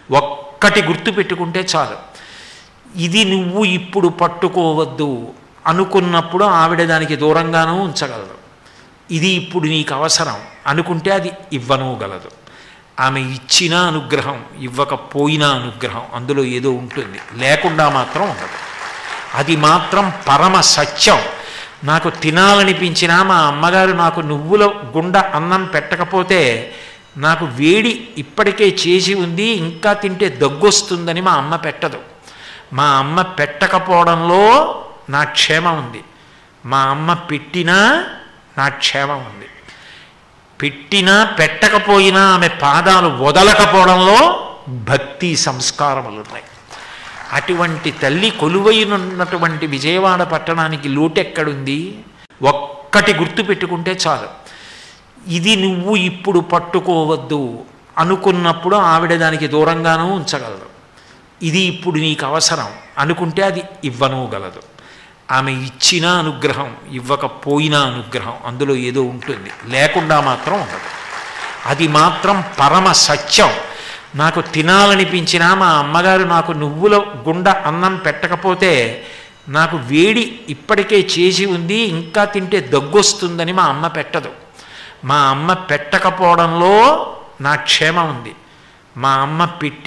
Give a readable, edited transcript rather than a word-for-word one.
ఒక్కటి గుర్తుపెట్టుకుంటే చాలు. ఇది నువ్వు ఇప్పుడు పట్టుకోవద్దు అనుకున్నప్పుడు ఆవిడ దానికి దూరంగానూ ఉంచగలదు. ఇది ఇప్పుడు నీకు అవసరం అనుకుంటే అది ఇవ్వనూగలదు. ఆమె ఇచ్చిన అనుగ్రహం, ఇవ్వకపోయినా అనుగ్రహం, అందులో ఏదో ఉంటుంది, లేకుండా మాత్రం ఉండదు. అది మాత్రం పరమ సత్యం. నాకు తినాలనిపించినా మా అమ్మగారు నాకు నువ్వుల గుండ అన్నం పెట్టకపోతే నాకు వేడి ఇప్పటికే చేసి ఉంది, ఇంకా తింటే దగ్గొస్తుందని మా అమ్మ పెట్టదు. మా అమ్మ పెట్టకపోవడంలో నా క్షేమం ఉంది. మా అమ్మ పెట్టినా నా క్షేమం ఉంది. పెట్టినా పెట్టకపోయినా ఆమె పాదాలు వదలకపోవడంలో భక్తి సంస్కారములు ఉన్నాయి. అటువంటి తల్లి కొలువైనటువంటి విజయవాడ పట్టణానికి లోటెక్కడుంది? ఒక్కటి గుర్తుపెట్టుకుంటే చాలు. ఇది నువ్వు ఇప్పుడు పట్టుకోవద్దు అనుకున్నప్పుడు ఆవిడ దానికి దూరంగానూ ఉంచగలదు. ఇది ఇప్పుడు నీకు అవసరం అనుకుంటే అది ఇవ్వనూగలదు. ఆమె ఇచ్చిన అనుగ్రహం, ఇవ్వకపోయినా అనుగ్రహం, అందులో ఏదో ఉంటుంది, లేకుండా మాత్రం ఉండదు. అది మాత్రం పరమ సత్యం. నాకు తినాలనిపించినా మా అమ్మగారు నాకు నువ్వుల గుండ అన్నం పెట్టకపోతే నాకు వేడి ఇప్పటికే చేసి ఉంది, ఇంకా తింటే దగ్గొస్తుందని మా అమ్మ పెట్టదు. మా అమ్మ పెట్టకపోవడంలో నా క్షేమం ఉంది. మా అమ్మ పెట్టి